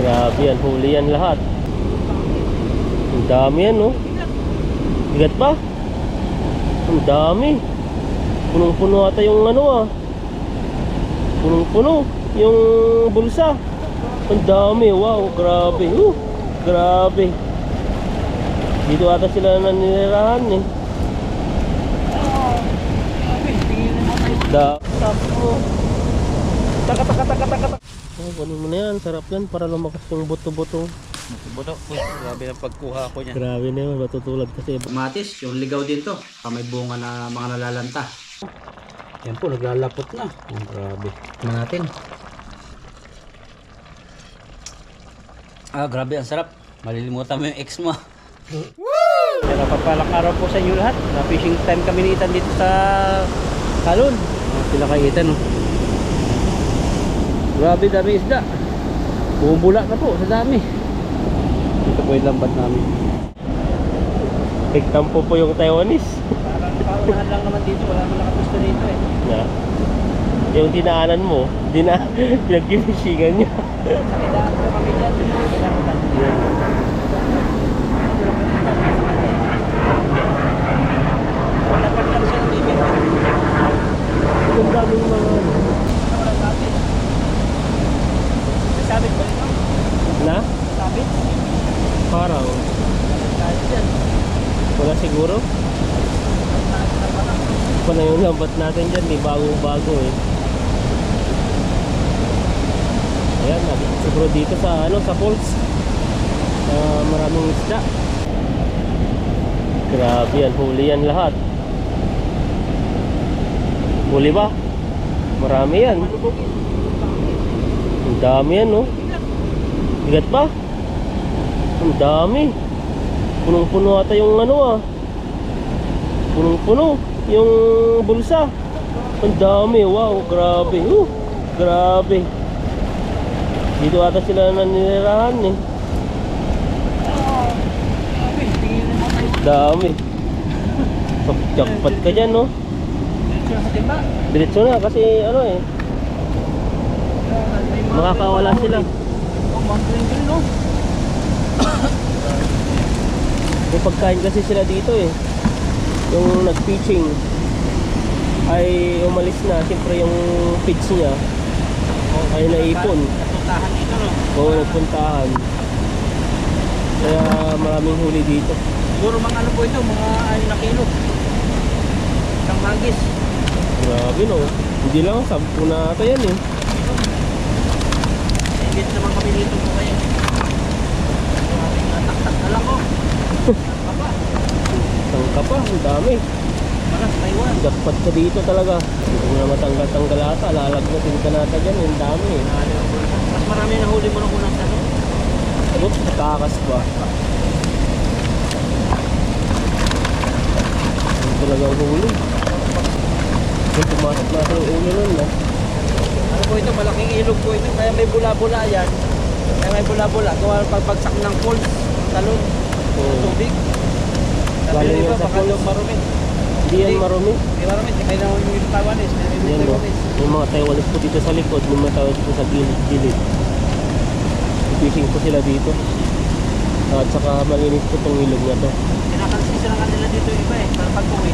Grabe yan, huli yan lahat. Ang dami yan, no? Bigat ba? Ang dami. Punong-puno ata yung ano, ah. Punong-puno yung bulsa. Ang dami, wow, grabe. Grabe. Dito ata sila naninirahan, eh. Taka. Oh, kunin mo na yan, sarap yan para lumakas yung buto-buto. Buto, grabe na pagkuha ko niya. Grabe na yun, matutulad kasi. Matis, yung ligaw din to. May bunga na mga nalalanta. Yan po, naglalapot na. Oh, grabe. Tignan natin. Grabe, ang sarap. Malilimutan mo yung ex mo. Woo! Napapalak araw po sa inyo lahat. Na fishing time kami ni Ethan dito sa Kalon. Sila kay Ethan, oh. Grabe, dami isda. Bumula na po sa dami. Ito po yung lambat namin. Nagtampo po yung Taiwanese. Parang paunahan lang naman dito. Wala mo nakapusto dito eh. Na, yung dinaanan mo, pinag-finishingan niya. Nakidaan po kami dyan. Dapat lang siya ng bibig. Ang daming mga... Sabit ba ito? Na? Sabit? Parang. Sabit yan. Wala siguro. Ito na yung lambat natin dyan, may bago-bago eh. Ayan, siguro dito sa sa falls. Maraming isda. Grabe yan, huli yan lahat. Huli ba? Marami yan. Ang dami yan, no? Bigat ba? Ang dami. Punong-puno ata yung ano, ah. Punong-puno yung bulsa. Ang dami, wow, grabe. Grabe. Dito ata sila naninirahan, eh. Dami. Jackpot ka dyan, no? Diretso na kasi ano eh, makakawala sila. May pagkain kasi sila dito eh. Yung nag-pitching ay umalis na. Siyempre yung pitch niya ay naipon. Nagpuntahan dito, no? Oo, nagpuntahan. Kaya maraming huli dito. Siguro mga ano po ito, mga 6 na kilo. Isang hagis. Grabe, no? Hindi lang, 10 na ata yan eh. Ingit naman kami dito po kayo. Maraming taktak na lang, oh. Papa. Tangka pa, ang dami. Maras, Taiwan. Jackpot ka dito talaga. Hindi mo na matanggal-tanggal ata. Lalagnatin ka nata dyan, ang dami eh. Mas marami na huli mo nung unang tanong. Oops, nakakas ba? Ang talagang huli. Yung pumasok na sa ulo nun, no? Ano po ito, malaking ilog po ito. Kaya may bula-bula yan. Kaya may bula-bula. Gawa ng pagbagsak ng falls. Talon. Oo. Tubig. Galing Sabi yan ba, sa baka falls. doon marumi. Hindi yan marumi. Hindi marumi. Hindi kayo naman yung Taiwanese. Yan, no? Yung mga Taiwanese po dito sa likod, may mga Taiwanese po sa gilid-gilid. Fishing po sila dito. At saka malinis po itong ilog na to. Kinakansisa na kanila dito yung iba eh. Para pag-uwi.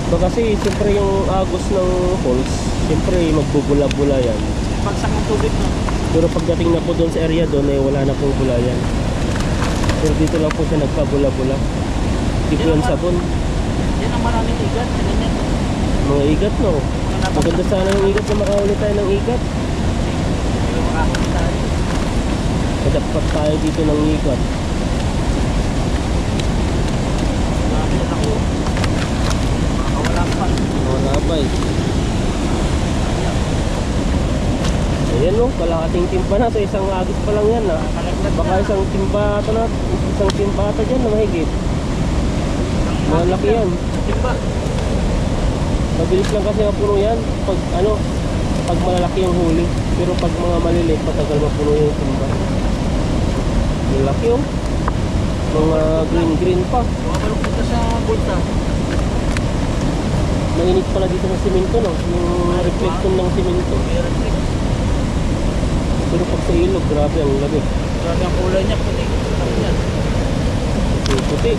So kasi siyempre yung agos ng falls, siyempre magbubula-bula yan. Pagsak ng tubig, no? Pero pagdating na po doon sa area doon, eh, wala na pong bula yan. Pero dito lang po siya nagpabula-bula. Hindi po yan sabon. Yan ang maraming igat. Ganyan. Mga igat, no? Mga napagsak. Maganda sana ng igat na makahuli tayo ng igat. Pero makahuli tayo. Dapat tayo dito ng igat. Marami na ako. Makakawala pa. Wala pa eh. Ayan, no? Kalahating timba na. Sa isang agos pa lang yan, ha? Baka isang timba ito na. Isang timba ito dyan na mahigit. Malaki yan. Timba. Mabilis lang kasi mapuno yan pag ano, pag malalaki yung huli. Pero pag mga maliliit, matagal mapuno yung timba. Malaki yung mga green pa. Bumabalok dito sa bulsa. Mainit pala dito sa simento, no? Yung reflection ng simento. Pero pag sa ilog, grabe ang lamig. Grabe ang kulay niya, puti. Sabi niya. Puti.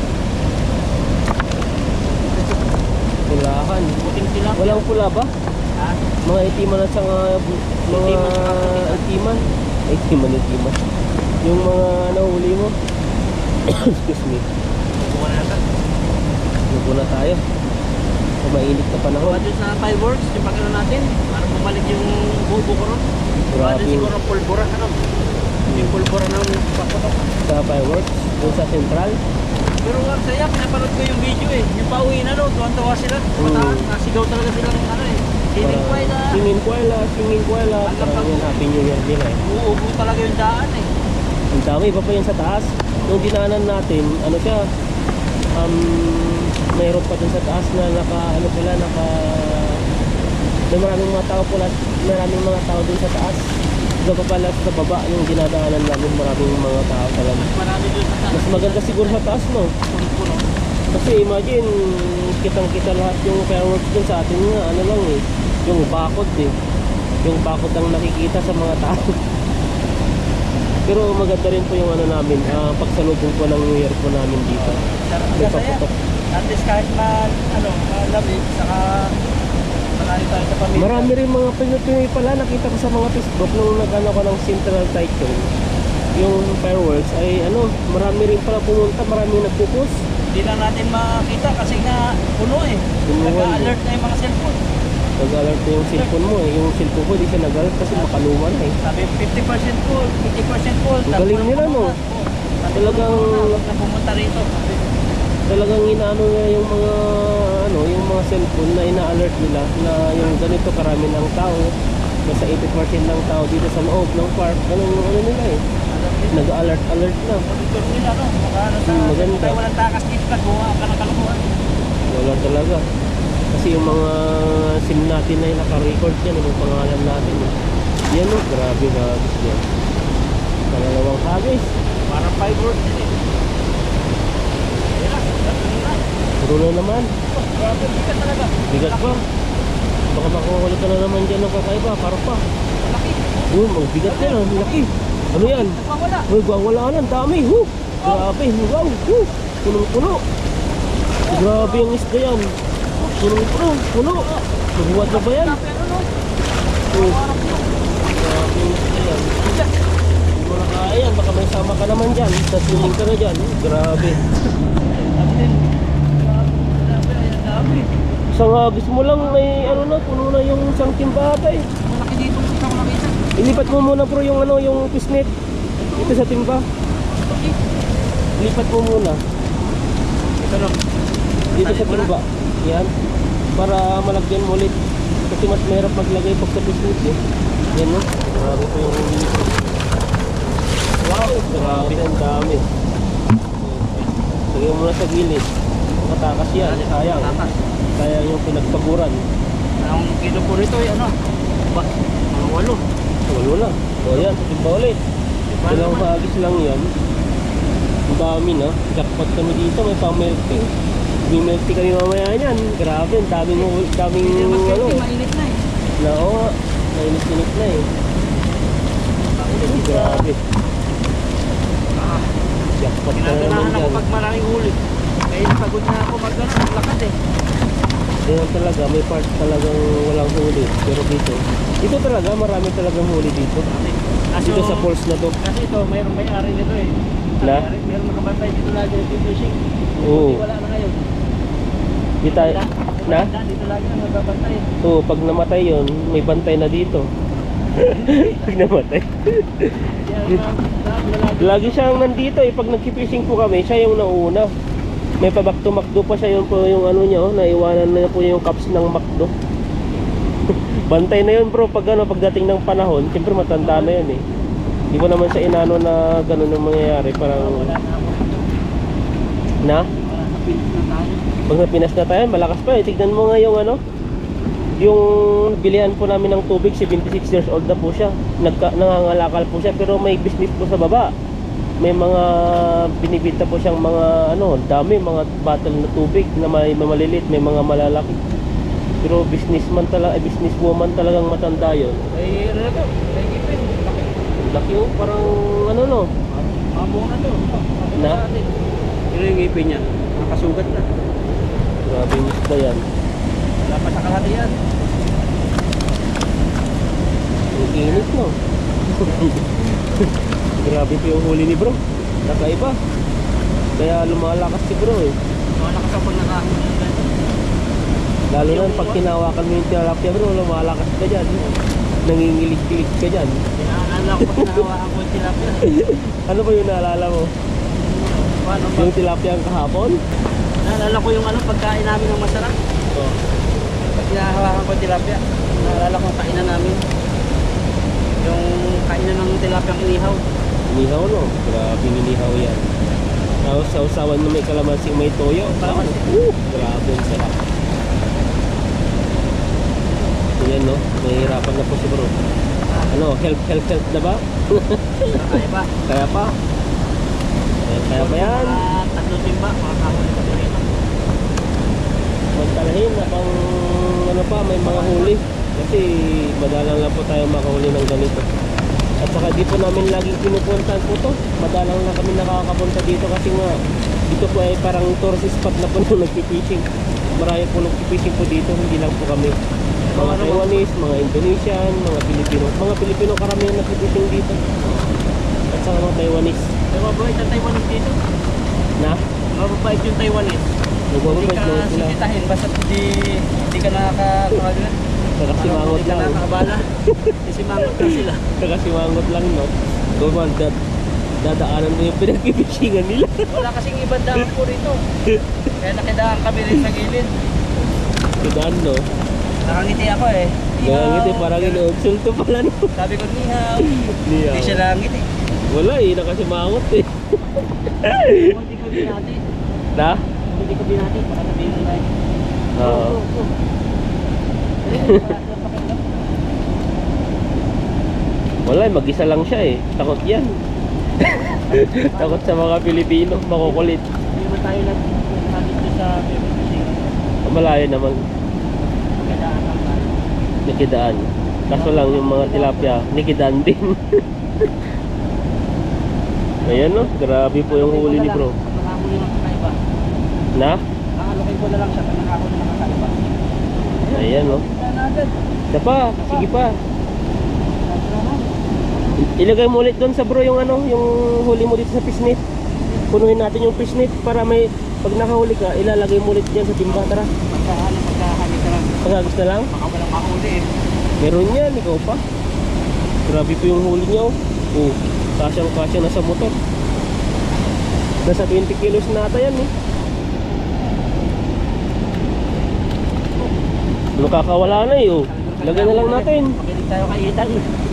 Pulahan. Puting sila. Walang pula ba? Ha? Mga itiman at saka mga itiman. Itiman. Yung mga nahuli mo. Excuse me. Kukuha na natin. Lugo na tayo. Sa mainit na panahon. Budget sa fireworks, yung pagkano natin, para bumalik yung bubo ko ron. Grabe. Budget siguro ang pulbura, ano? Yung pulbura ng paputok. Sa fireworks. Doon sa central. Pero ang saya, pinapanood ko yung video eh. Yung pauwi na doon, tuwan-tuwa sila. Kumataan, nasigaw talaga silang ano eh. Singing kway na. Singing kuwela. Parang yung Happy New Year nila eh. Uubo talaga yung daan eh. Ang dami pa pa yun sa taas. Nung dinaanan natin, ano siya, mayroon pa dun sa taas na may maraming mga tao pula, maraming mga tao dun sa taas. Iba pa pala sa baba yung dinadaanan namin, maraming mga tao talaga. Marami doon sa taas. Mas maganda siguro sa taas, no? Puno-puno. Kasi imagine, kitang-kita lahat yung fireworks dun sa atin nga, ano lang eh, yung bakod eh. Yung bakod ang nakikita sa mga tao. Pero maganda rin po yung ano namin, pagsalubong po ng New Year po namin dito. May Masaya. paputok. At least kahit malamig, saka marami tayo sa pamilya. Marami rin mga Pinoy pala, nakita ko sa mga Facebook nung nag-ano ko ng Central Cyclone. Yung fireworks ay marami rin pala pumunta, marami nagpupus. Hindi lang natin makita kasi nga puno eh. Puno. Nag-alert na yung mga cellphone. Nag-alert na yung cellphone mo eh. Yung cellphone ko, di siya nag-alert kasi makaluma na eh. Sabi 50% full, 50% full. Ang galing nila, no? Talagang pumunta rito. Talagang inaano nga yung mga cellphone na ina-alert nila na yung ganito karami ng tao. Nasa 80% ng tao dito sa loob ng park. Ganun yung ano nila eh. Nag-alert na. Monitor nila, no? Baka Maganda. tayo walang takas dito ka, gumawa ka ng kalokohan. Wala talaga. Kasi yung mga SIM natin na yung naka-record yan, yung pangalan natin. Yan o, grabe yan. Pangalawang hagis. Parang fireworks din eh. Ayun na. Puro na naman. Grabe, bigat talaga. Bigat pa. Baka makukulit ka na naman dyan ng kakaiba. Parang pa. Malaki. Bigat yan. Ang laki. Ano yan? Nagpawala. Wala na. Ang dami. Grabe. Wow. Punong-puno. Grabe ang isda yan. Puno. Nabuhat na ba yan? Pero no, Grabe ang isda yan. Hindi mo na kaya yan. Baka may sama ka naman dyan. Saswimming ka na dyan. Grabe. dami. Isang hagis mo lang may puno na yung isang timba eh. Malaki dito, kita ko nakita. Ilipat mo muna bro yung pisnet dito sa timba. Ilipat mo muna Ito no. dito sa timba. Yan. Para malagyan mo ulit. Kasi mas mahirap maglagay pag sa pisnet eh. Yan no. Grabe po yung wow, grabe ang dami. Lagyan mo na sa gilid. Matakas yan. Sayang. Sayang yung pinagpaguran. Ang kilo po nito ay ano? Ba? Mga 8. Walo lang. O yan, timba ulit. Ilang hagis lang yan. Ang dami na. Jackpot kami dito. May pa-melting. May melting kami mamaya yan. Grabe, ang daming Mainit na eh. Oo, mainit-init na eh. Grabe. Jackpot ka na naman Ginaganahan ako dyan. pag maraming huli. Kaya pagod na ako maglakad eh. Ganyan talaga, may part talagang walang huli. Pero dito talaga, marami talagang huli dito. Dito sa falls na to. Kasi ito, mayroong may-ari nito eh. Na? Mayroong nakabantay dito lagi ng fishing. Oo. Wala na ngayon. Dito tayo. Na? Dito lagi na nagbabantay. Oo, pag namatay yun, may bantay na dito. Pag namatay. Lagi siyang nandito eh. Pag nag-fishing po kami, siya yung nauna. May pa-back to McDo pa siya, yun po yung ano niya, naiwanan na po yung cups ng McDo. Bantay na yun bro, pagdating ng panahon, siyempre matanda na yun eh. Di ba naman siya inano na gano'n ang mangyayari, parang... Wala na ako. Na? Wala na pinis na tayo. Pag napinas na tayo, malakas pa eh. Tignan mo nga yung yung bilihan po namin ng tubig, 76 years old na po siya. Nangangalakal po siya, pero may business po sa baba. May mga binibita po siyang mga dami, mga bottle na tubig na may maliliit, may mga malalaki. Pero businesswoman talagang matanda yun. Ay, ano na to? Ay, ipin. Laki. Laki oh, parang ano no. Mabuo na to. Na? Yun yung ngipin niya. Nakasugat na. Grabe yung isda yan. Wala pa sa kalahati yan. Ang init no. Grabe po yung huli ni bro. Nakaiba. Kaya lumalakas si bro eh. Malakas ako nakahuli. Lalo na pag tinawakan mo yung tilapia bro, lumalakas ka dyan. Nangingilig-kilig ka dyan. Naalala ko pag nahawakan ko yung tilapia. Ano ba yung naalala mo? Paano ba? Yung tilapia ang kahapon? Naalala ko yung pagkain namin ng masarap. Oh. Pag hinahawakan ko yung tilapia, naalala ko yung kainan namin. Yung kainan ng tilapia ang inihaw. Inihaw no? Grabe inihaw yan. Tapos sa usawan na may kalamansi may toyo. Kalamansi. Grabe ang sarap. Yan no, nahihirapan na po si bro. Ano, help na ba? Kaya ba? Kaya pa? Kaya pa yan? Tatlo timba, makakahuli ko dito. Magtalahin na pang ano pa, may mga huli. Kasi madalang lang po tayo makahuli ng ganito. At saka di po namin laging pinupuntahan po to. Madalang lang kami nakakapunta dito kasi nga dito po ay parang tourist spot na po nung nagpipishing. Marami po nagpipishing po dito, hindi lang po kami. Mga Taiwanese, mga Indonesian, mga Pilipino. Mga Pilipino karamihan nagpipishing dito. At saka mga Taiwanese. May mabait ang Taiwanese dito. Na? Mababait yung Taiwanese. Hindi Nagbababait ka naman sila. sisitahin, basta hindi ka nakakawala. Kakasimangot Hindi ka lang. nakakabala. Sisimangot ka sila. Kakasimangot lang no. Gawin, dadaanan mo yung pinagpipichingan nila. Wala kasing ibang daan po rito. Kaya nakidaan kami rin sa gilid. Tudaan no. Nakangiti ako eh. Nangangiti parang inuutsulto pala no. Sabi ko, nihaw. Niyaw. Hindi siya nakangiti. Wala eh, nakasimangot eh. Hindi ko binati. Na? Hindi ko binati. Baka sabihin nila eh. Oo. Wala eh, mag-isa lang siya eh. Takot yan. Takot sa mga Pilipino, makukulit. Hindi naman tayo nag-hadit sa favorite fishing. Malayo naman, Magandaan lang tayo. nikidaan. Kaso lang yung mga tilapia, nikidaan din. Ayan no, grabe po yung huli ni bro. Pag nakahuli ng kakaiba. Na? Nakalokin ko na lang siya pag nakahuli ng kakaiba. Ayan no. Tingnan natin. Isa pa, sige pa. Ilagay mo ulit doon sa bro yung ano, yung huli mo dito sa fishnet. Punuhin natin yung fishnet para may pag nakahuli ka, ilalagay mo ulit diyan sa timba. Tara. Pagkahali ka lang. Pagagos na lang. Baka walang mahuli eh. Meron yan, ikaw pa. Grabe po yung huli niya oh. Oh, kasyang-kasya na sa motor. Nasa 20 kilos na ata yan eh. Nakakawala na eh oh. Lagyan na lang natin. Makinig tayo kay Ethan.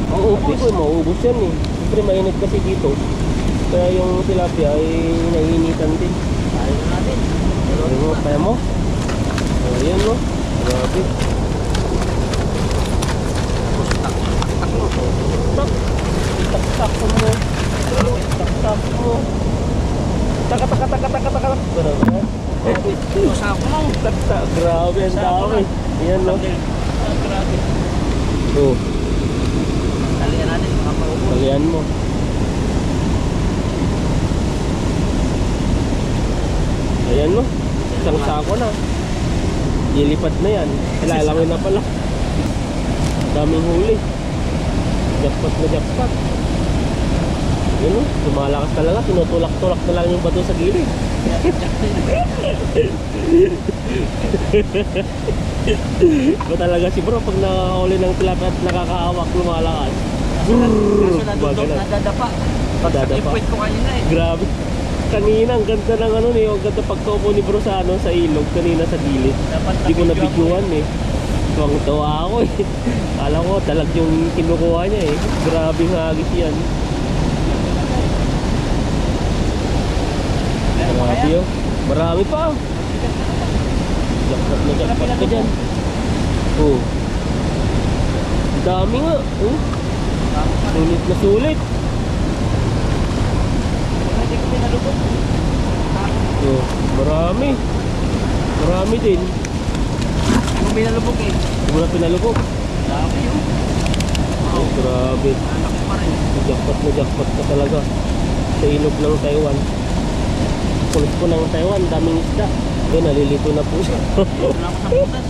Mauubos eh, mauubos yan eh. Siyempre mainit kasi dito. Kaya yung tilapia ay naiinitan din. Tayo na natin. Ano mo, kaya mo? Ayan no. Grabe. Tak mo. Tak mo. Taka. Grabe. Sa ako lang. Tak. Grabe ang dami. Ayan no. Grabe. Oh, Talian natin. Mapaubo. talian mo. Ayan no. Isang sako na. Lilipat na yan. Ilalawin na pala. Daming huli. Jackpot na jackpot. Yun no. Lumalakas talaga. Tinutulak-tulak na lang yung bato sa gilid. Ba talaga si bro pag nakahuli ng tilapia at nakakahawak lumalakas. Kaso nadudok, Gumagalaw. nadadapa. Nadadapa. Ipwit ko kanina eh. Grabe. Kanina ang ganda ng ano ni, ang ganda pagkaupo ni bro sa ano sa ilog kanina sa gilid. Dapat Hindi ko na-video nabidyoan eh. Tuwang-tuwa ako eh. Alam ko talag yung kinukuha niya eh. Grabe hagis yan. Grabe yun. Marami pa. Jackpot na jackpot ka dyan. Oh. Ang dami nga. Oh. Sulit na sulit. Hindi ko pinalubot. Oh. Marami. Marami din. Ano pinalubog eh? Hindi mo na pinalubog. Dami yun. Oh, grabe. Anak ko pa rin. jackpot ka talaga sa ilog ng Taiwan. Pulis po ng Taiwan, daming isda. Doon, nalilito na po siya. Wala ko sa butas.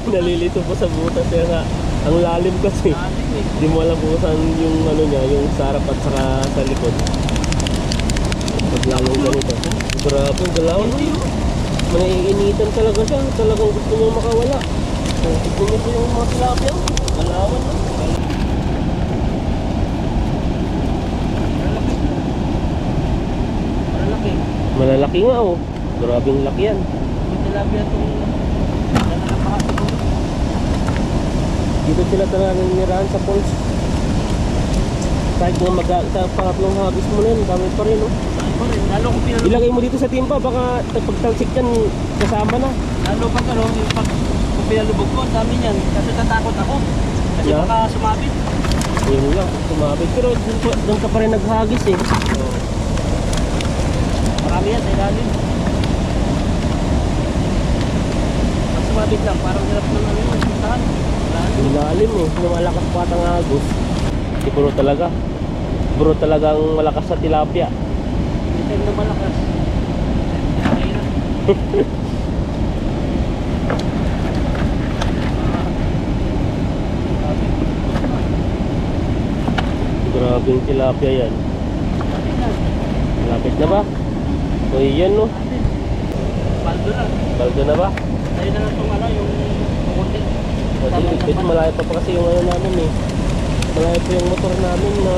Nalilito po sa butas. Kaya nga, ang lalim kasi. Hindi mo alam kung saan yung ano niya, yung sa harap at saka sa likod. Pag lalong ganito. Grabe, galaw na yun. Manaiinitan talaga siya. Talagang gusto niya makawala. Tignan niyo po yung mga tilapia. Galawan na. Malalaki. Malalaki nga oh. Grabing laki yan. Yung tilapia itong nananapaha siguro. Dito sila talaga nangyarahan sa falls. Kahit nga sa pangatlong habis mo na yun, dami pa rin oh. Ay pa rin. Lalo kung pinalubog. Ilagay mo dito sa timba, baka pagtalsik yan, kasama na. Lalo pag ano, yung pag kung pinalubog ko, ang dami niyan. Kasi natakot ako. Kasi Yeah. baka sumabit. Yun lang, sumabit. Pero doon ka pa rin naghagis eh. Marami yan sa ilalim. Pag sumabit lang, parang hirap ng ano yun, puntahan. Ilalim eh, lumalakas pa ang agos. Siguro talaga. Siguro talagang malakas sa tilapia. Hindi tayo na malakas. Ayun na. Grabe yung tilapia yan. Ayun na. Malapit na ba? O yan no? Baldo na. Baldo na ba? Ayun na lang itong ano, yung kukunti. Ito malayo pa kasi yung ano namin eh. Malayo pa yung motor namin na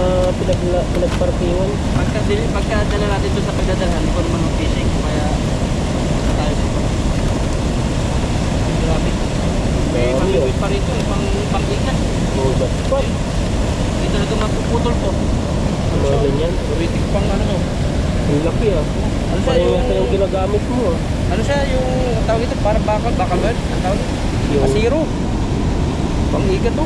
pinagparkingan. Pagka dala natin doon sa pagdadalhan, kung naman ng fishing, kaya tayo dito. Grabe. May Grabe, mamimit pa rito, pang-ikat. Oh, that's fun. Hindi talaga mapuputol to. Mga ganyan. Puritik pang ano to. Ang laki ah. Ano siya Parang yung, yata yung ginagamit mo ah. ano siya yung, ang tawag ito, parang bakal bird, ang tawag ito. Yung- Asiro. Pang-ikat to.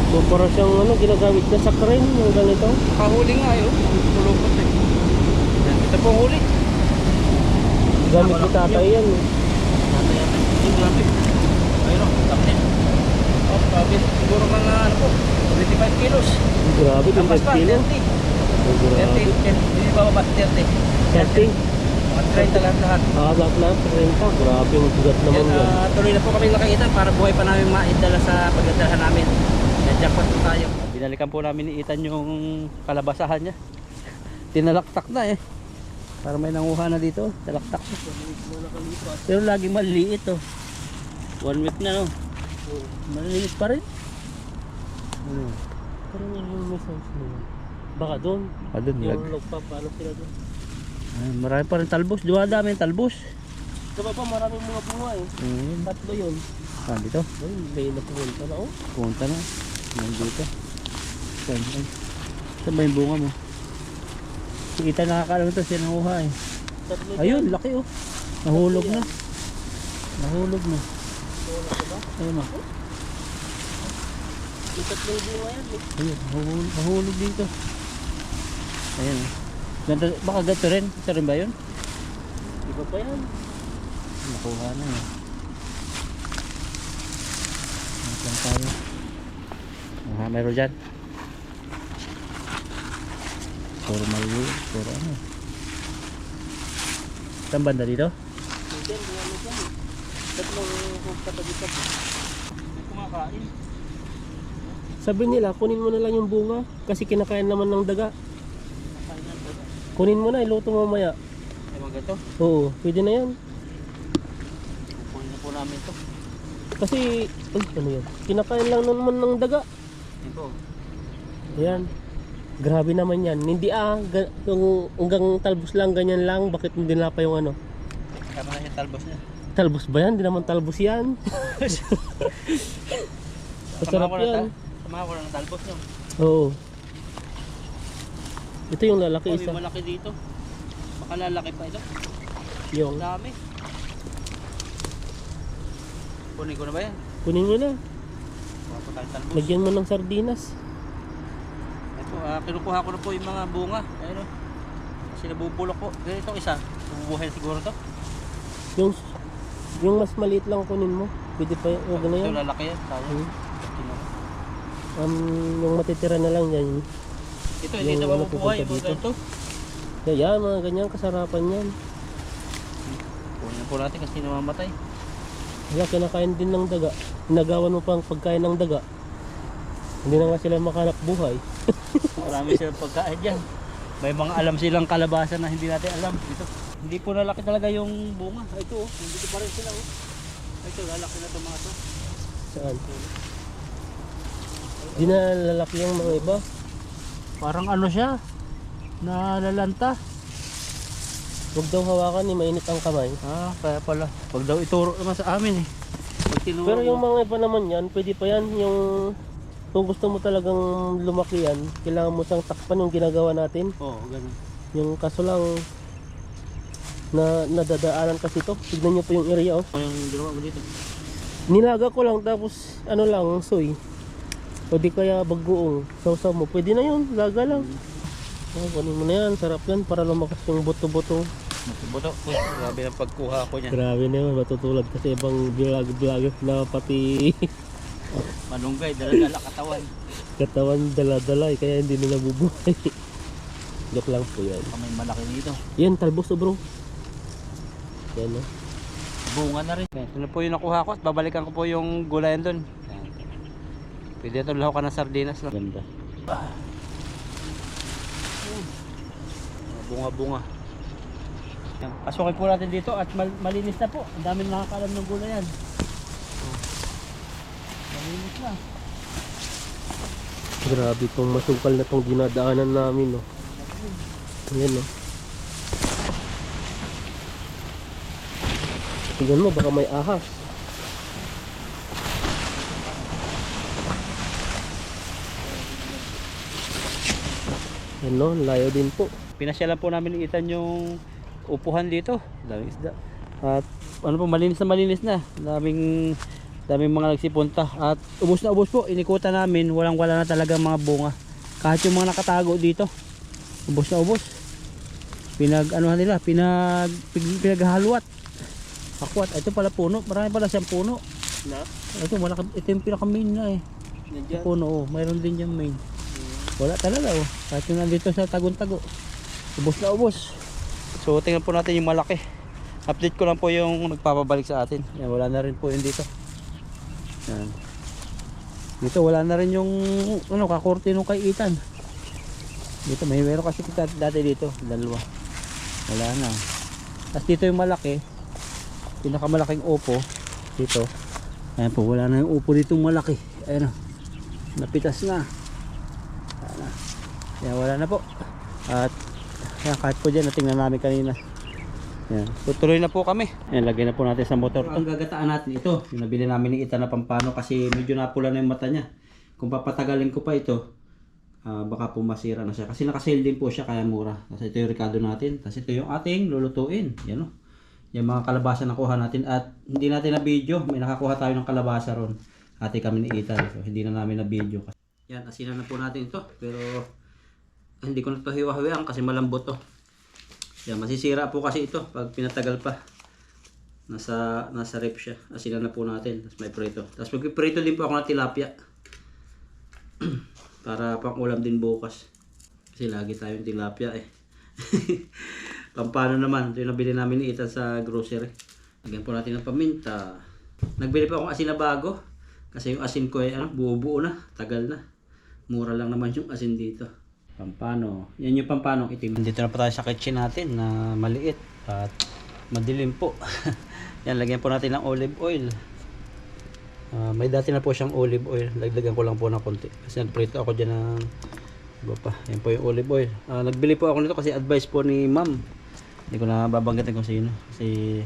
So para siyang ano, ginagamit na sa crane yung ganito. Kahuli nga yun. Pulupot eh. Yan, ito po huli. Gamit ni tatay yan eh. Tatay yan. Grabe. Ayun o, tapin. Oh, grabe. Siguro mga ano po, 25 kilos. Grabe, Lampas 25 pa, kilo. 30. Oh, 30, grabe. hindi ba mabas 30? 30. Mga 30 lahat. Lahat 30. Grabe, ang bigat naman Yan, yan. tuloy na po kami nakikita para buhay pa namin maidala sa pagdadalahan namin. Yan, jackpot po tayo. Binalikan po namin ni Ethan yung kalabasahan niya. Tinalaktak na eh. Para may nanguha na dito. Talaktak na. Pero lagi maliliit oh. 1 week na no. Maliliit pa rin. Ano? Parang yung may size mo. Baka doon. Doon, Yung lagpa, paano sila doon? marami pa rin talbos. Dami yung talbos. Sa baba, maraming mga bunga eh. Tatlo yun. Dito. Ay, may napunta na oh. Punta na. Nandito. Saan? Saan ba yung bunga mo? Si Ethan nakakaalam ito. Siya nanguha eh. Tatlo Ayun, dyan. laki oh. Nahulog na. Nahulog na. Wala ka ba? Ayun oh. May tatlong bunga yan eh. Ayun, nahulog dito. Ayun oh. Ganto, baka ganito rin. Ito rin ba yun? Iba pa yan. Nakuha na eh. Lang tayo. Meron dyan. Puro maliit. Puro ano. Saan banda dito? Diyan, bunga mo dyan eh. Tatlong katabi-tabi. Kumakain. Sabi nila, kunin mo na lang yung bunga kasi kinakain naman ng daga. Kunin mo na, iluto mamaya. Ewan ganito. Oo, pwede na yan. Kukunin na po namin ito. Kasi, ay, ano yan? Kinakain lang naman ng daga. Ito. Ayan. Grabe naman yan. Hindi yung hanggang talbos lang, ganyan lang. Bakit hindi na pa yung ano? Kama na yung talbos niya. Talbos ba yan? Hindi naman talbos yan. Masarap yan. Samahan ko na ng talbos niyo. Oo. Ito yung lalaki Oh, isa. yung malaki dito. Baka lalaki pa ito. Yung, Dami. Kunin ko na ba yan? kunin mo na. Kuha po tayong talbos. Lagyan mo ng sardinas. Ito, kinukuha ko na po yung mga bunga. Ayun o. Kasi nabubulok po. Ganito isa. Bubuhay siguro to. Yung mas maliit lang kunin mo. Pwede pa yung huwag na yan. Ito lalaki yan. Sayang. Hmm. Yung matitira na lang yan. Ito, hindi ito Yung ano, mabubuhay. pupunta Mga dito. ganito. Yan, mga ganyan kasarapan yan. Kunin po natin kasi namamatay. Kaya kinakain din ng daga. Nagawan mo pang pagkain ng daga. Hindi na nga sila makanap buhay. Marami silang pagkain dyan. May mga alam silang kalabasa na hindi natin alam. Ito, hindi po nalaki talaga yung bunga. Ito, oh, nandito pa rin sila. Oh. Ito, lalaki na itong mga to. Saan? Di na lalaki yung mga iba. Parang ano siya, nalalanta. Huwag daw hawakan ni mainit ang kamay. Ah, kaya pala. Pag daw ituro naman sa amin eh. Pag tinuro Pero yung mo- mga iba naman yan, pwede pa yan. Yung kung gusto mo talagang lumaki yan, kailangan mo siyang takpan yung ginagawa natin. Oo, ganun. Yung kaso lang na nadadaanan kasi to. Tignan nyo po yung area oh. Ano yung ginawa mo dito? Nilaga ko lang tapos ano lang, soy. O di kaya bagoong. Sausaw mo. Pwede na yun. Laga lang. Oh, kunin mo na yan. Sarap yan para lumakas yung buto-buto. Buto. Uy, grabe ang pagkuha ko niyan. Grabe na yun. Matutulad kasi ibang vlog na pati Manunggay, dala-dala katawan. katawan dala-dala eh, kaya hindi na nabubuhay. Joke lang po yan. Kamay malaki dito. Yan, talbos to bro. Yan oh. Bunga na rin. Ito na po yung nakuha ko at babalikan ko po yung gulayan doon. Pwede ito laho ka ng sardinas. No? Ganda. Bunga-bunga. Yan. Pasukin po natin dito at malinis na po. Ang dami nakakalam ng gulayan. Malinis na. Grabe tong masukal na tong dinadaanan namin no. Yan no. Tingnan mo baka may ahas. Yan no, layo din po. Pinasyalan po namin itan yung upuhan dito. Daming isda. At ano po, malinis na. Daming mga nagsipunta. At ubos na ubos po. Inikutan namin. Walang wala na talaga mga bunga. Kahit yung mga nakatago dito. Ubos na ubos. Pinag-anuhan nila. Pinaghahalwat. Akwat. Ito pala puno. Marami pala siyang puno. Na? Ito yung pinaka-main na eh. Nandiyan. Puno oh. Mayroon din yung main. Wala talaga oh. Kahit yung nandito sa tagon-tago. Ubos na ubos. So tingnan po natin yung malaki. Update ko lang po yung nagpapabalik sa atin. Yan, wala na rin po yun dito. Yan. Dito wala na rin yung ano, kakorte nung kay Ethan. Dito meron kasi dati dito. Dalawa. Wala na. Tapos dito yung malaki. Pinakamalaking upo. Dito. Ayan po, wala na yung upo ditong malaki. Ayan o. Napitas na. Yan, wala na po. At yan, kahit po dyan, natingnan namin kanina. Yan. Tutuloy na po kami. Yan, lagay na po natin sa motor. Ang gagataan natin ito, yung nabili namin ni Ethan na pampano kasi medyo napula na yung mata niya. Kung papatagalin ko pa ito, baka po masira na siya. Kasi nakasale din po siya, kaya mura. Kasi ito yung rekado natin. Kasi ito yung ating lulutuin. Yan o. Yung mga kalabasa na kuha natin. At hindi natin na video. May nakakuha tayo ng kalabasa ron. Ate kami ni Ethan. So, hindi na namin na video. Yan, asinan na po natin ito. Pero hindi ko na ito hiwa-hiwaan kasi malambot to. Yan, masisira po kasi ito pag pinatagal pa. Nasa rep siya. Asinan na po natin. Tapos may prito. Tapos magpiprito din po ako ng tilapia. Para pang ulam din bukas. Kasi lagi tayong tilapia eh. Pampano naman. Ito yung nabili namin ni Ethan sa grocery. Lagyan po natin ng paminta. Nagbili pa akong asin na bago. Kasi yung asin ko ay buo-buo na. Tagal na. Mura lang naman yung asin dito. Pampano. Yan yung pampanong itim. Dito na po tayo sa kitchen natin na maliit at madilim po. Yan, lagyan po natin ng olive oil. May dati na po siyang olive oil. Lagdagan ko lang po ng konti. Kasi nagprito ako dyan ng iba pa. Yan po yung olive oil. Nagbili po ako nito kasi advice po ni ma'am. Hindi ko na babanggitin kung sino. Kasi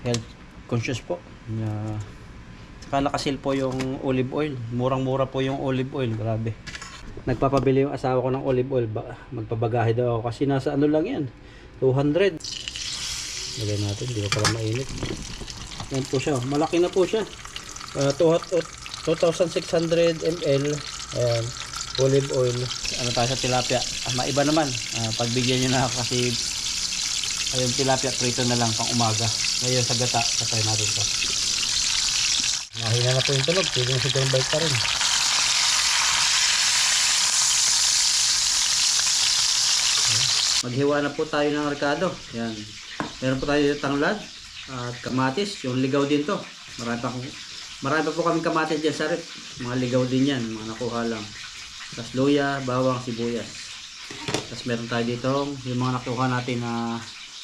health conscious po. Saka nakasil po yung olive oil. Murang-mura po yung olive oil. Grabe. Nagpapabili yung asawa ko ng olive oil. Magpabagahe daw ako. Kasi nasa ano lang yan. 200. Lagay natin. Hindi ko pala mainit. Yan po siya. Malaki na po siya. 2,600 ml. Ayan. Olive oil. Ano tayo sa tilapia? Maiba naman. Pagbigyan nyo na ako kasi ayun, tilapia prito na lang pang umaga. Ngayon sa gata. Patay natin ito. Mahina na po yung tulog. Pwede na sigurang balik pa rin. maghiwa na po tayo ng rekado. Yan. Meron po tayo dito tanglad at kamatis. Yung ligaw din to. Marami pa po kaming kamatis dyan sa rep. Mga ligaw din yan. Mga nakuha lang. Tapos luya, bawang, sibuyas. Tapos meron tayo dito yung mga nakuha natin na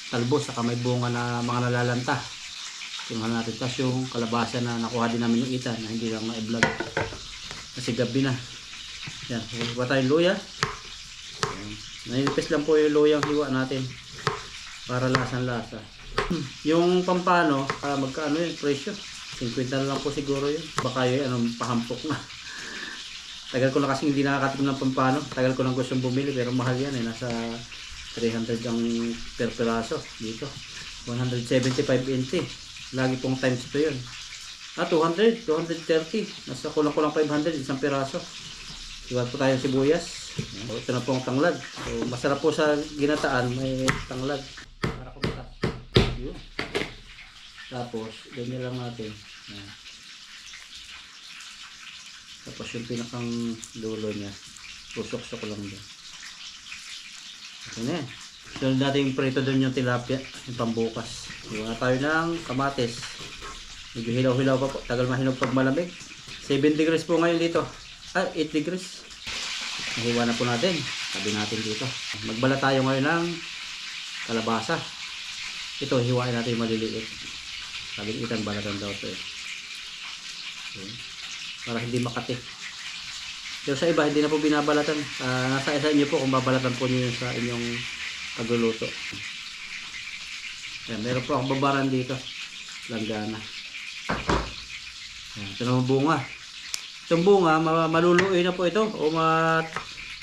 talbos. Saka may bunga na mga nalalanta. Tingnan natin. Tapos yung kalabasa na nakuha din namin yung itan na hindi lang ma-vlog. Kasi gabi na. Yan. Huwag tayong luya. Nainipis lang po yung luyang hiwa natin. Para lasang-lasa. Yung pampano, magkaano yung presyo? 50 na lang po siguro yun. Baka yun, pahampok na. Tagal ko na kasi hindi nakakatim ng pampano. Tagal ko nang gustong bumili pero mahal yan eh. Nasa 300 ang per piraso dito. 175 NT. Lagi pong times ito yun. 200, 230. Nasa kulang-kulang 500 isang piraso. Iwan po tayong sibuyas. Ito na pong tanglad. So, masarap po sa ginataan. May tanglad. Para kumita. Yun. Tapos, ganyan lang natin. Yan. Tapos yung pinakang dulo niya. Tusok-sok lang dyan. Okay na yan. Sunod natin yung prito doon yung tilapia. Yung pambukas. Iwan na tayo ng kamatis. Medyo hilaw-hilaw pa po. Tagal mahinog pag malamig. 7 degrees po ngayon dito. 8 degrees. Nahiwa na po natin. Tabi natin dito. Magbala tayo ngayon ng kalabasa. Ito, hiwain natin yung maliliit. Sabi itang balatan daw ito eh. Okay. Para hindi makati. Pero sa iba, hindi na po binabalatan. Nasa isa inyo po kung babalatan po niyo sa inyong pagluluto. Yan, meron po akong babaran dito. Langgana. Yan, ito naman bunga. Itong bunga, maluluoy na po ito o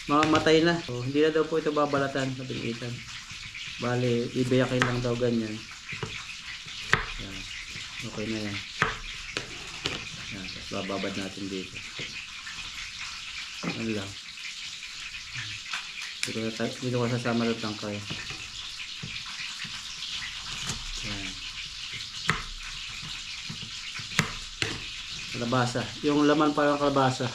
mamatay na. So, hindi na daw po ito babalatan sa pilitan. Bale, ibiyakin lang daw ganyan. Yan. Okay na yan. Yan, tapos bababad natin dito. Ano lang. Dito ko sasama ng tangkay. Yan. Kalabasa. Yung laman pa ng kalabasa.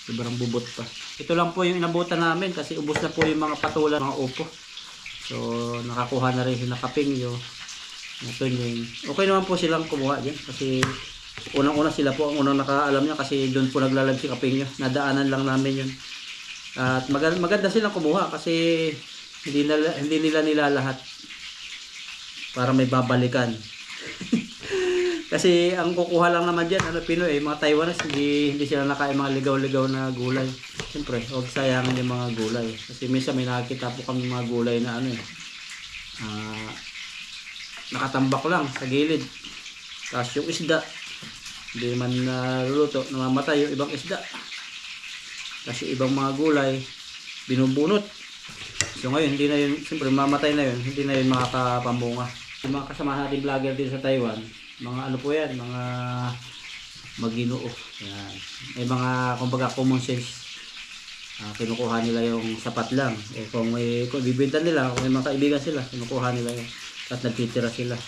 Sobrang bubot pa. Ito lang po yung inabutan namin kasi ubos na po yung mga patulan, mga upo. So, nakakuha na rin sila kapingyo. Ito yung... Okay naman po silang kumuha dyan kasi unang-una sila po ang unang nakaalam niya kasi doon po naglalab si kapingyo. Nadaanan lang namin yun. At maganda silang kumuha kasi hindi nila nilalahat para may babalikan. Kasi ang kukuha lang naman dyan, Pinoy, mga Taiwanese, hindi sila nakain mga ligaw-ligaw na gulay. Siyempre, huwag sayangin yung mga gulay. Kasi minsan may nakakita po kami mga gulay na nakatambak lang sa gilid. Tapos yung isda, hindi naman naluluto, namamatay yung ibang isda. Kasi ibang mga gulay, binubunot. So ngayon, hindi na yun, siyempre mamatay na yun, hindi na yun makakapambunga. Yung mga kasama natin vlogger din sa Taiwan, mga ano po yan, mga maginoo. Yan. May mga, kumbaga, common sense. Kinukuha nila yung sapat lang. Kung bibenta nila, kung may mga kaibigan sila, kinukuha nila yun. At nagtitira sila.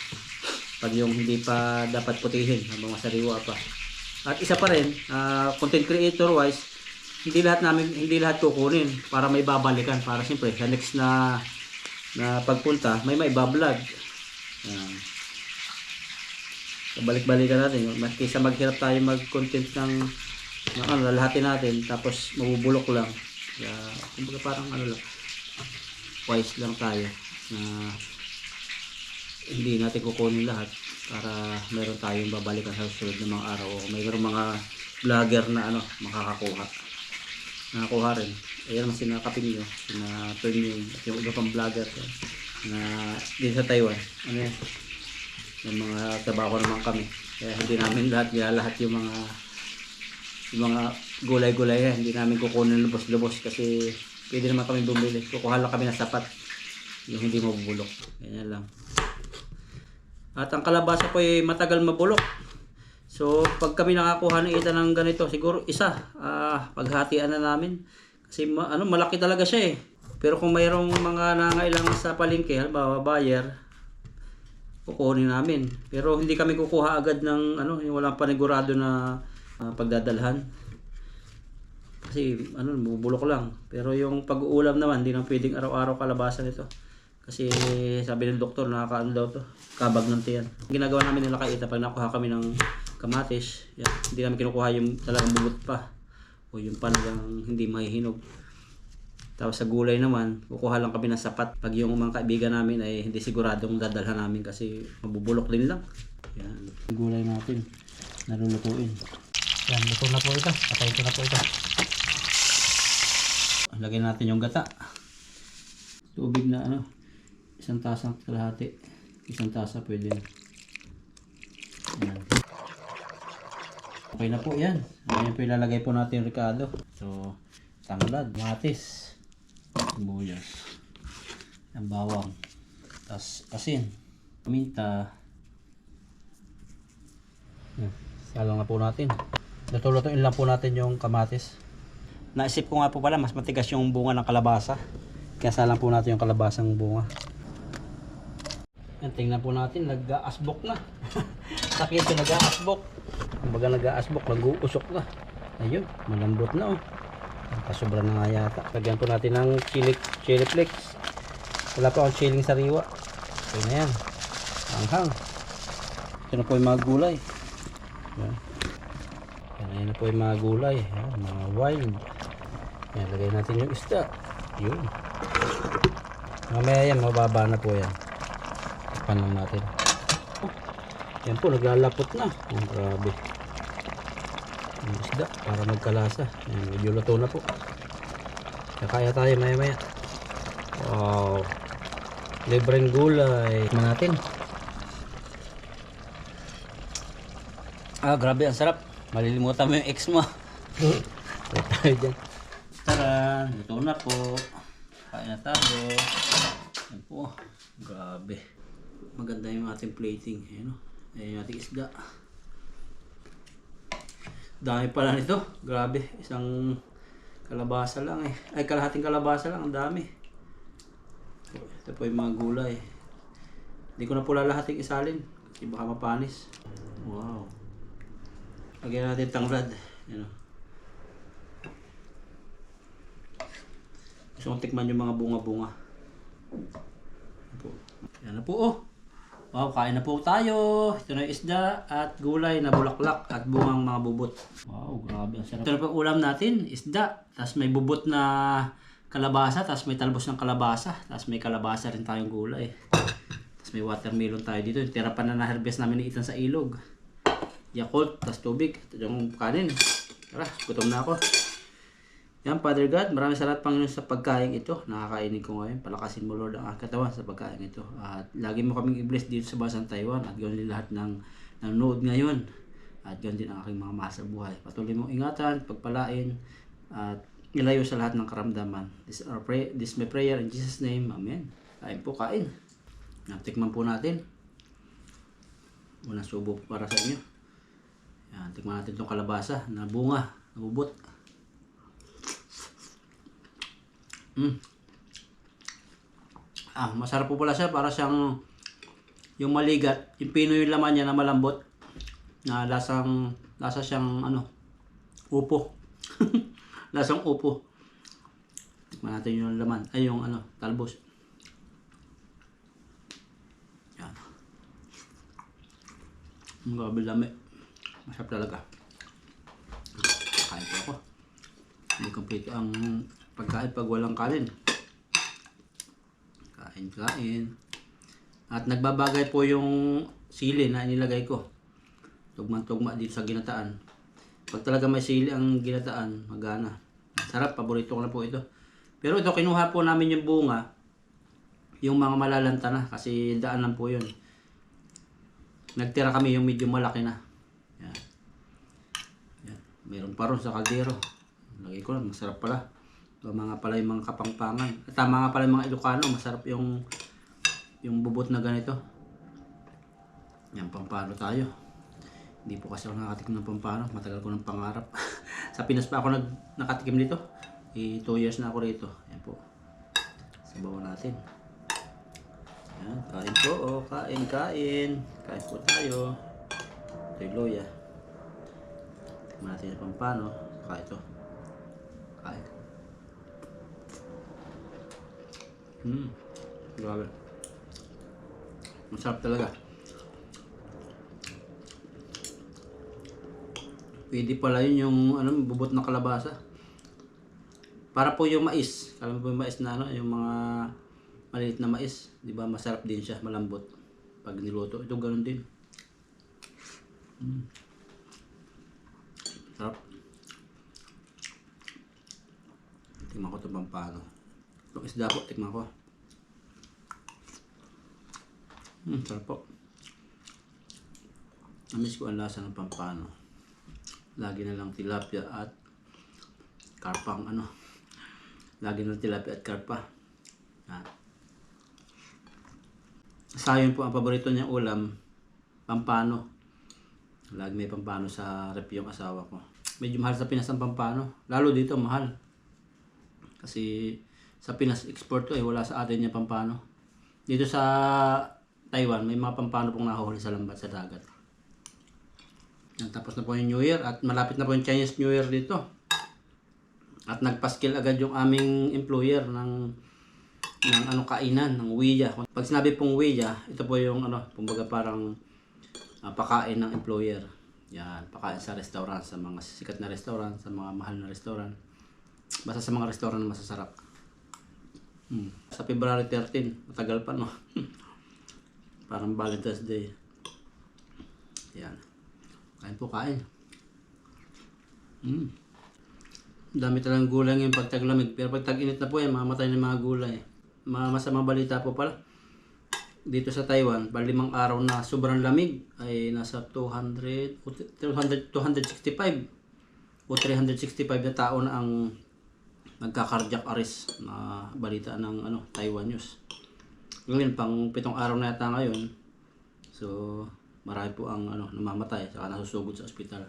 Pag yung hindi pa dapat putihin, mga sariwa pa. At isa pa rin, content creator wise, hindi lahat kukunin para may babalikan. Para siyempre, sa next na pagpunta, may bablog. Yan. Balik-balikan natin. Kaysa maghirap tayo mag-content ng lalahatin natin tapos mabubulok lang. Kaya kumbaga parang lang. Wise lang tayo na hindi natin kukunin lahat para meron tayong babalikan sa susunod ng mga araw o mayroong mga vlogger na makakakuha. Nakakuha rin. Ayan naman sinakapin nyo, sina-turn at yung iba pang vlogger na din sa Taiwan. Yung mga trabaho naman kami. Kaya hindi namin lahat yung mga gulay-gulay hindi namin kukunin lubos-lubos kasi pwede naman kami bumili. Kukuha lang kami na sapat. Yung hindi mabubulok. Ganyan lang. At ang kalabasa po ay matagal mabulok. So pag kami nakakuha ng ita ng ganito, siguro isa, paghatian na namin. Kasi malaki talaga siya eh. Pero kung mayroong mga nangailangan sa palengke, halimbawa buyer, kukunin namin. Pero hindi kami kukuha agad ng yung walang panigurado na pagdadalhan. Kasi ano, bubulok lang. Pero yung pag-uulam naman, hindi na pwedeng araw-araw kalabasa nito. Kasi sabi ng doktor, nakakaano daw to, kabag ng tiyan. Ginagawa namin nila kay Ita, pag nakuha kami ng kamatis, yan, hindi namin kinukuha yung talagang bubot pa. O yung panagang hindi mahihinog. Tapos sa gulay naman, kukuha lang kami ng sapat. Pag yung mga kaibigan namin ay hindi siguradong dadalhan namin kasi mabubulok din lang. Yan. Gulay natin, nalulutuin. Yan, luto na po ito. Patayin ko na po ito. Lagyan natin yung gata. Tubig na ano, 1 tasang kalahati. 1 tasa pwede na. Yan. Okay na po yan. Ayan po ilalagay po natin yung ricado. So, tanglad, matis, sibuyas, ang bawang, tas asin, paminta. Salang na po natin. Luto-lutuin lang po natin yung kamatis. Naisip ko nga po pala, mas matigas yung bunga ng kalabasa. Kaya salang po natin yung kalabasang bunga. Yan, tingnan po natin, nag-aasbok na. Sakit yung nag-aasbok. Kumbaga nag-aasbok, nag-uusok na. Ayun, malambot na oh. Kasobra na nga yata. Lagyan po natin ng chili flakes. Wala pa akong chiling sariwa. Okay na yan. Hanghang. Ito na po yung mga gulay. Yan. Yan na po yung mga gulay. Yan, mga wild. Yan, lagay natin yung isda. Yun. Mamaya yan, mababa na po yan. Takpan lang natin. Oh, yan po, naglalapot na. Oh, grabe. Yung isda para magkalasa. Yan, medyo luto na po. Kaya tayo maya. Wow. Libreng gulay. Tignan natin. Ah, grabe, ang sarap. Malilimutan mo yung ex mo. Kaya tayo dyan. Tara, luto na po. Kain na tayo. Yan po. Grabe. Maganda yung ating plating. Ayan o. Ayan yung ating isda. Dami pala nito. Grabe. Isang kalabasa lang eh. Ay, kalahating kalabasa lang. Ang dami. Ito po yung mga gulay. Hindi ko na po lalahating isalin. Kasi baka mapanis. Wow. Lagyan natin tanglad. Yan o. Gusto kong tikman yung mga bunga-bunga. Yan na po oh. Wow, kain na po tayo. Ito na yung isda at gulay na bulaklak at bungang mga bubot. Wow, grabe ang sarap. Ito na po ulam natin, isda. Tapos may bubot na kalabasa, tapos may talbos ng kalabasa. Tapos may kalabasa rin tayong gulay. Tapos may watermelon tayo dito. Yung tira pa na na-harvest namin ni Ethan sa ilog. Yakult, tapos tubig. Ito yung kanin. Tara, gutom na ako. Yan, Father God, maraming salamat Panginoon sa pagkain ito. Nakakainin ko ngayon. Palakasin mo Lord ang aking katawan sa pagkain ito. At lagi mo kaming i-bless dito sa bansang Taiwan. At gawin din lahat ng nanonood ngayon. At gawin din ang aking mga mahal sa buhay. Patuloy mong ingatan, pagpalain, at ilayo sa lahat ng karamdaman. This is my prayer in Jesus' name. Amen. Kain po, kain. Tikman po natin. Unang subo para sa inyo. Yan, tikman natin itong kalabasa na bunga, nabubot. Masarap po pala siya. Para siyang yung maligat. Yung pino yung laman niya na malambot. Na lasa siyang ano, upo. Lasang upo. Tikman natin yung laman. Ay, yung ano, talbos. Yan. Grabe lami. Masarap talaga. Kain po ako. Hindi complete ang pagkain pag walang kanin. Kain. At nagbabagay po yung sili na inilagay ko. Tugma-tugma dito sa ginataan. Pag talaga may sili ang ginataan, magana. Sarap, paborito ko na po ito. Pero ito, kinuha po namin yung bunga. Yung mga malalanta na. Kasi daanan po yun. Nagtira kami yung medyo malaki na. Yan. Meron pa ron sa kaldero. Lagay ko lang, masarap pala. Mga pala yung mga kapangpangan. Tama nga pala yung mga Ilocano, masarap yung bubot na ganito. Yan, pampano tayo. Hindi po kasi ako nakatikim ng pampano. Matagal ko ng pangarap. Sa Pinas pa ako nakatikim dito. 2 years na ako rito. Yan po. Sabawan natin. Yan, kain po. Oh, kain. Kain po tayo. Ito yung loya. Tikman natin yung pampano. Saka ito. Kain. Grabe. Masarap talaga. Pwede pala yun yung ano, bubot na kalabasa. Para po yung mais. Alam mo po yung mais na ano, yung mga maliit na mais. Di ba masarap din siya, malambot. Pag niluto, ito ganun din. Sarap. Tingnan ko ito pampano. Itong isda po, tingnan ko. Sarap po. Namiss ko ang lasa ng pampano. Lagi na lang tilapia at karpang ano. Lagi na lang tilapia at karpa. Sayon po ang paborito niyang ulam, pampano. Lagi may pampano sa rep yung asawa ko. Medyo mahal sa Pinas ang pampano. Lalo dito mahal. Kasi sa Pinas export to wala sa atin yung pampano. Dito sa Taiwan may mga pampano pong nahuli sa lambat sa dagat. Tapos na po yung New Year at malapit na po yung Chinese New Year dito. At nagpaskil agad yung aming employer ng ano kainan, ng Ouija. Pag sinabi pong Ouija, ito po yung ano, kumbaga parang pakain ng employer. Yan, pakain sa restaurant, sa mga sikat na restaurant, sa mga mahal na restaurant. Basta sa mga restaurant na masasarap. Sa February 13, matagal pa no. Parang Valentine's Day. Yan. Kain po, kain. Dami talagang gulay ngayon pag taglamig. Pero pag tag-init na po yan, mamatay ng mga gulay. Masamang balita po pala. Dito sa Taiwan, 5 araw na sobrang lamig ay nasa 265 o 365 na tao na ang nagka-cardiac arrest na balita ng ano, Taiwan News. Ngayon, pang 7 araw na yata ngayon. So, marami po ang ano, namamatay saka nasusugod sa ospital.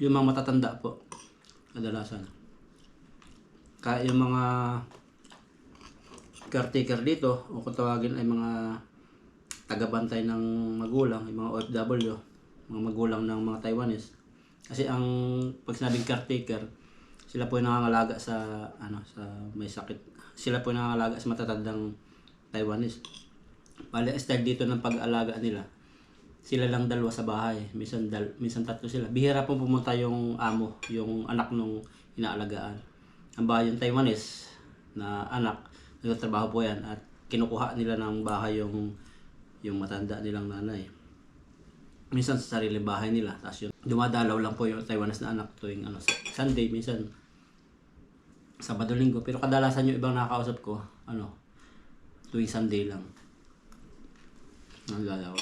Yung mga matatanda po, kadalasan. Kaya yung mga caretaker dito, o kung tawagin ay mga tagabantay ng magulang, yung mga OFW, mga magulang ng mga Taiwanese. Kasi ang pag sinabing caretaker, sila po yung nangangalaga sa ano, sa may sakit. Sila po yung nangangalaga sa matatandang Taiwanese. Bale, style dito ng pag-aalaga nila. Sila lang dalawa sa bahay, minsan tatlo sila. Bihira po pumunta yung amo, yung anak nung inaalagaan. Ang bahay yung Taiwanese na anak, nagtatrabaho po yan at kinukuha nila ng bahay yung matanda nilang nanay. Minsan sa sariling bahay nila, tapos yun, dumadalaw lang po yung Taiwanese na anak tuwing ano, Sunday, minsan Sabado, Linggo. Pero kadalasan yung ibang nakakausap ko, ano, tuwing Sunday lang. Nagdalaw.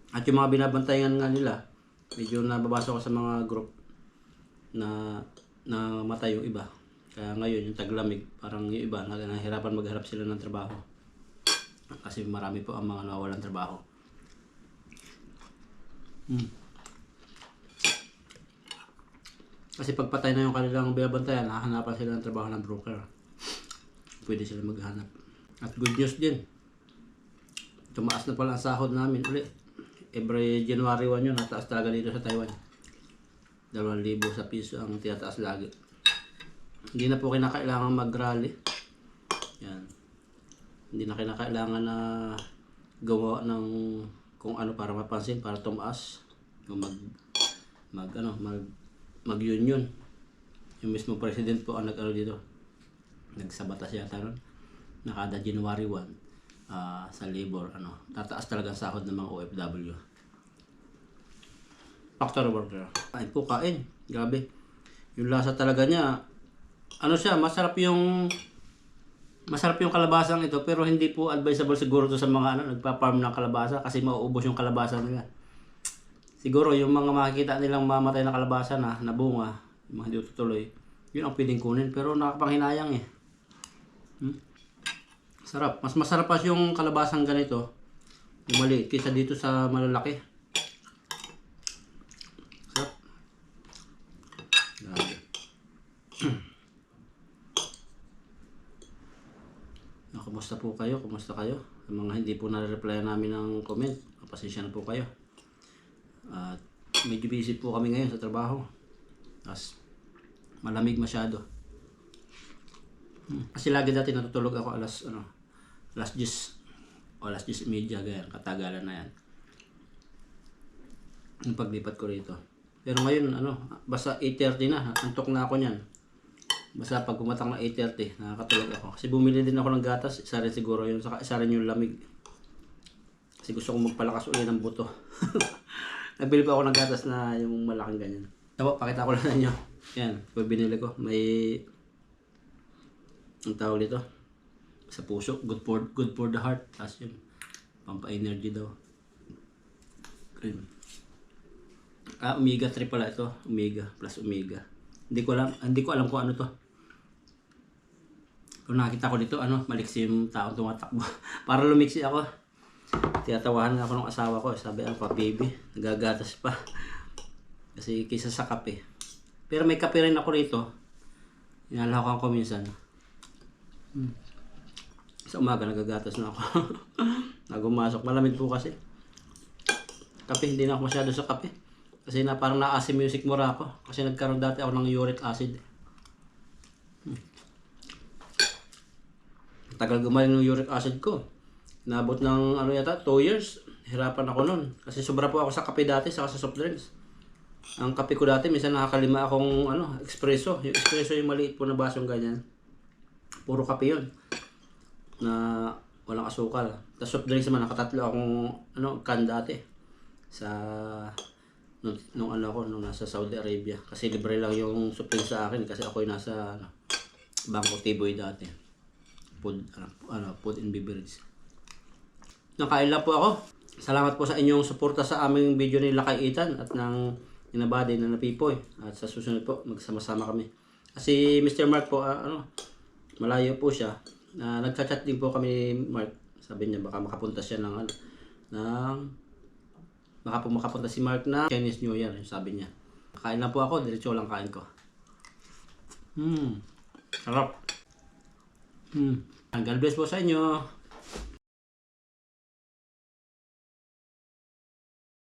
At yung mga binabantayan nga nila, medyo nababasa ko sa mga group na matay yung iba. Kaya ngayon yung taglamig, parang yung iba nahihirapan magharap sila ng trabaho. Kasi marami po ang mga nawawalan trabaho. Kasi pagpatay na yung kanilang binabantayan, hahanapan sila ng trabaho ng broker. Pwede sila maghanap. At good news din, tumaas na pala ang sahod namin ulit. Every January 1 yun, nataas talaga dito sa Taiwan. 2,000 sa piso ang tinataas lagi. Hindi na po kinakailangan mag-rally. Yan. Hindi na kinakailangan na gawa ng kung ano para mapansin, para tumaas. O mag-union. Yung mismo president po ang nag-ano dito. Nagsabatas yata nun. Na kada January 1. Sa labor, tataas talaga ang sahod ng mga OFW. Factory worker. Kain po, kain. Grabe. Yung lasa talaga niya, ano siya, masarap yung kalabasang ito, pero hindi po advisable siguro to sa mga nagpa-farm ng kalabasa kasi mauubos yung kalabasa nila. Siguro yung mga makikita nilang mamatay na kalabasa na bunga, yung mga hindi tutuloy, yun ang pwedeng kunin, pero nakapanghinayang eh. Sarap. Mas masarap pa yung kalabasang ganito, yung maliit, kaysa dito sa malalaki. Sarap. Grabe. Kumusta po kayo? kumusta kayo? Sa mga hindi po na-reply namin ng comment, pasensya na po kayo. At medyo busy po kami ngayon sa trabaho. Tapos malamig masyado. Kasi lagi dati natutulog ako alas 10 o alas 10:30 ganyan, katagalan na yan. Yung paglipat ko rito. Pero ngayon basta 8:30 na, antok na ako niyan. Basta pag pumatang na 8:30, nakakatulog ako. Kasi bumili din ako ng gatas, isa rin siguro yun, saka isa rin yung lamig. Kasi gusto kong magpalakas uli ng buto. Nabili pa ako ng gatas na yung malaking ganyan. Tama, pakita ko lang sa inyo. Yan, pag binili ko, may ang tawag dito sa puso, good for the heart. Tapos yun, pampa-energy daw. Ayun. Omega 3 pala ito. Omega plus omega. Hindi ko alam kung ano to. Kung nakita ko dito, maliksi yung taong tumatakbo. Para lumiksi ako. Tiyatawahan nga ako ng asawa ko. Sabi, baby, nagagatas pa. Kasi kaysa sa kape. Pero may kape rin ako rito. Inalahakan ko minsan. Sa umaga, nagagatas na ako. Nagumasok. Malamig po kasi. Kape, hindi na ako masyado sa kape. Kasi parang na-acid music mura ako. Kasi nagkaroon dati ako ng uric acid. Tagal gumaling ng uric acid ko. Nabot ng 2 years. Hirapan ako nun. Kasi sobra po ako sa kape dati, saka sa soft drinks. Ang kape ko dati, minsan nakakalima akong espresso. Yung espresso yung maliit po na basong ganyan. Puro kape yun. Na walang asukal. Tapos soft drinks naman, nakatatlo akong can dati. Sa nung nasa Saudi Arabia. Kasi libre lang yung soft drinks sa akin. Kasi ako yung nasa Bangko Tiboy dati. Food and beverage. Nakain lang po ako. Salamat po sa inyong suporta sa aming video ni Lakay Ethan at ng Inabady na Napipoy. At sa susunod po, magsama-sama kami. Kasi Mr. Mark po, malayo po siya. Nagchat-chat din po kami ni Mark. Sabi niya baka makapunta siya baka po makapunta si Mark na Chinese New Year. Sabi niya. Kain lang po ako, diretso lang kain ko. Sarap. God bless po sa inyo.